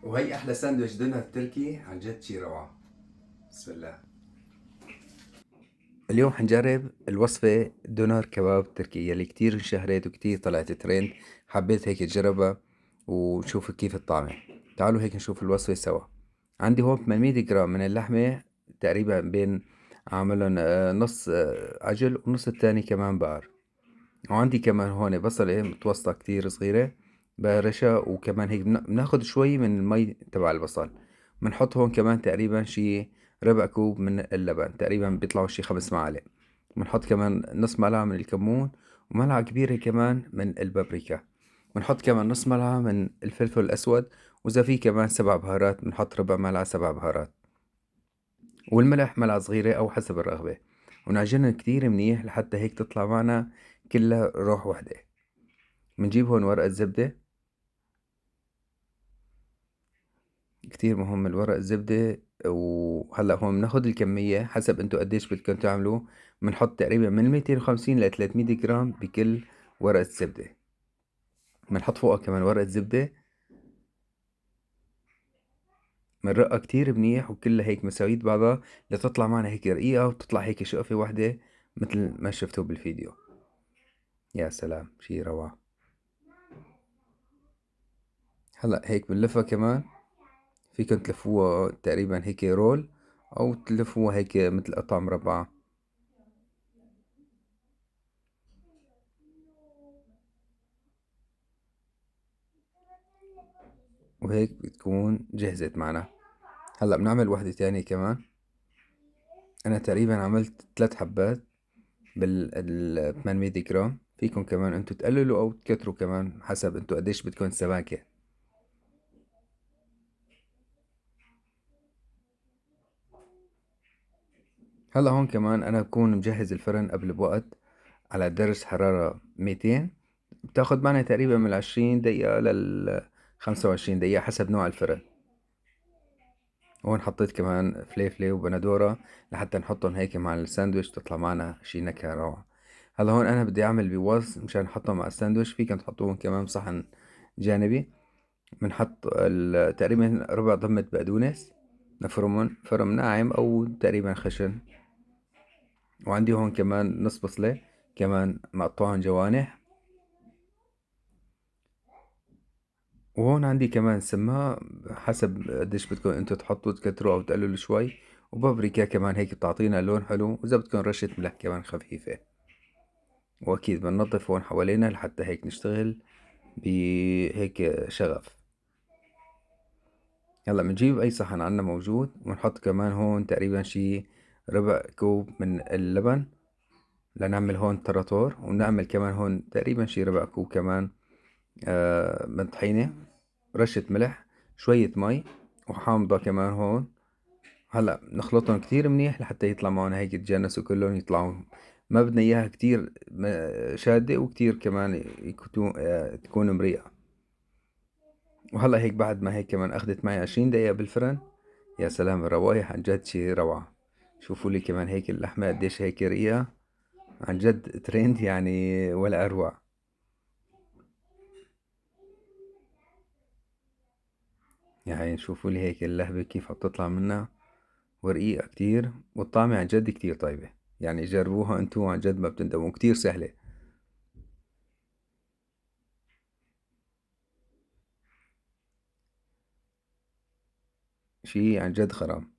وهي احلى ساندويش دونر تركي، عن جد شي روعة. بسم الله. اليوم حنجرب الوصفة دونر كباب تركي يلي كتير انشهرت وكتير طلعت ترند. حبيت هيك اجربها وشوف كيف الطعمة. تعالوا هيك نشوف الوصفة سوا. عندي هون 800 جرام من اللحمة، تقريبا بين عاملهم نص عجل ونص التاني كمان بقر. وعندي كمان هون بصلة متوسطة كتير صغيرة برشا، وكمان هيك بناخد شوي من المي تبع البصل. بنحط هون كمان تقريبا شي ربع كوب من اللبن، تقريبا بيطلعوا شي 5 معالق. بنحط كمان نص ملعقة من الكمون، وملعقة كبيرة كمان من البابريكا. بنحط كمان نص ملعقة من الفلفل الأسود، وإذا في كمان 7 بهارات بنحط ربع ملعقة 7 بهارات. والملح ملعقة صغيرة أو حسب الرغبة. ونعجنهم كتير منيح لحتى هيك تطلع معنا كلها روح وحدة. بنجيب هون ورقة زبدة، كتير مهم الورق الزبدة. وهلا هون بناخد الكمية حسب انتو قديش بدكم تعملوا. بنحط تقريبا من 250 ل 300 جرام بكل ورقة زبدة. بنحط فوقها كمان ورقة زبدة. بنرقها كتير منيح وكلها هيك مساوية بعضها لتطلع معنا هيك رقيقة، وتطلع هيك شقفة واحدة مثل ما شفتوا بالفيديو. يا سلام، شي روعة. هلا هيك بنلفها كمان. فيكن تلفوها تقريبا هيك رول، او تلفوها هيك مثل قطع مربعة. وهيك بتكون جهزت معنا. هلا بنعمل وحدة تانية كمان. انا تقريبا عملت 3 حبات بال 800 جرام. فيكم كمان انتو تقللوا او تكتروا كمان حسب انتو قديش بدكم سماكة. هلا هون كمان انا بكون مجهز الفرن قبل بوقت على درجة حرارة 200. بتاخد معنا تقريبا من 20 دقيقة لل 25 دقيقة حسب نوع الفرن. هون حطيت كمان فليفلة وبندورة لحتى نحطهم هيك مع الساندويش تطلع معنا شي نكهة روعة. هلا هون انا بدي اعمل بوص مشان احطهم مع الساندويش. فيكن تحطوهم كمان بصحن جانبي. بنحط تقريبا ربع ضمة بقدونس، نفرمهم فرم ناعم او تقريبا خشن. وعندي هون كمان نص بصلة كمان مقطوعهم جوانح. وهون عندي كمان سماق حسب قديش بدكم انتو تحطوا تكتروا او تقللوا شوي. وبابريكا كمان هيك بتعطينا لون حلو، واذا بدكم رشة ملح كمان خفيفة. واكيد بننظف هون حوالينا لحتى هيك نشتغل بهيك شغف. هلا بنجيب اي صحن عنا موجود، ونحط كمان هون تقريبا شي ربع كوب من اللبن لنعمل هون تراتور. ونعمل كمان هون تقريبا شي ربع كوب كمان من طحينة، رشة ملح، شوية مي، وحامضة كمان هون. هلا نخلطهم كتير منيح لحتى يطلع معنا هيك يتجانسوا كلهم يطلعوا. ما بدنا اياها كتير شادة، وكتير كمان تكون مريئة. وهلا هيك بعد ما هيك كمان اخدت معي 20 دقيقة بالفرن. يا سلام، الروايح عن جد شي روعة. شوفوا لي كمان هيك اللحمة قديش هيك رقيقة. عن جد ترند يعني ولا اروع. يعني شوفوا لي هيك اللهبة كيف عم تطلع منها، ورقيقة كتير، والطعمة عن جد كتير طيبة. يعني جربوها انتو عن جد ما بتندموا، كتير سهلة. شي عن جد خرام.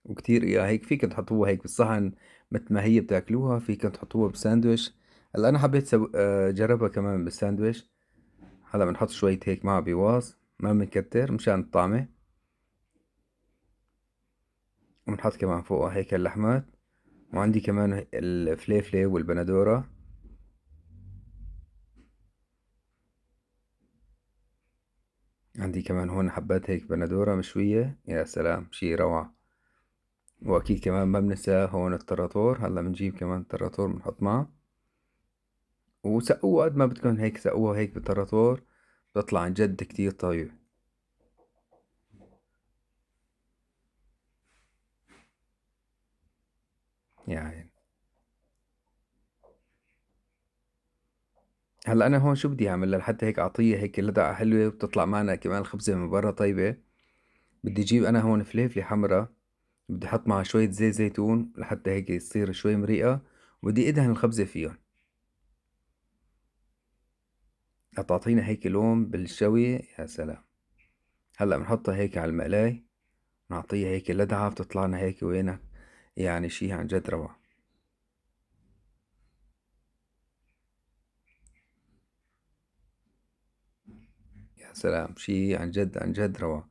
وكتير رقيقة هيك. فيك تحطوها هيك بالصحن مثل ما هي بتاكلوها، فيك تحطوها بساندويش. هلا انا حبيت جربها كمان بالساندويش. هلا بنحط شوية هيك معها بواص، ما بنكتر مشان الطعمة. وبنحط كمان فوقها هيك اللحمات. وعندي كمان الفليفلة والبندورة. عندي كمان هون حبات هيك بندورة مشوية. يا سلام، شي روعة. واكيد كمان ما بننسى هون التراتور. هلا بنجيب كمان التراتور بنحط معه. وسقوها قد ما بدكم هيك، سقوها هيك بالتراتور بتطلع عن جد كتير طيب. يعني هلا انا هون شو بدي اعمل لحتى هيك اعطيه هيك لدعة حلوة وبتطلع معنا كمان الخبزة من برا طيبة. بدي اجيب انا هون فليفلة حمرا، بدي احط معها شوية زيت زيتون لحتى هيك تصير شوي مريئة، وبدي ادهن الخبزة فيهم لتعطينا هيك لون بالشوي. يا سلام. هلا بنحطها هيك على المقلاي، نعطيها هيك لدعة بتطلع لنا هيك وينك، يعني شي عن جد روعة. يا سلام، شي عن جد عن جد روعة.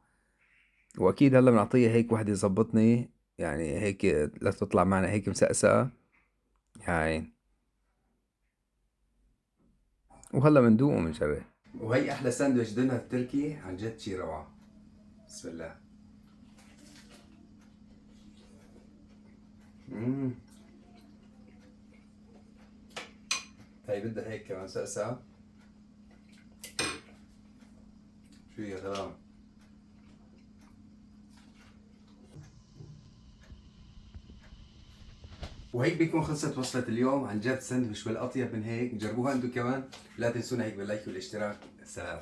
واكيد هلا بنعطيها هيك وحدة زبطني، يعني هيك لا تطلع معنا هيك مسقسقة يعني. وهلا بندوق وبنجرب. وهي احلى ساندويتش دونر تركي عن جد شي روعة. بسم الله. مم. هي بدها هيك كمان سقسة. شو يا غرام. وهيك بيكون خلصت وصفة اليوم، عن جد ساندويش والأطيب من هيك. جربوها انتم كمان، لا تنسونا هيك باللايك والاشتراك. سلام.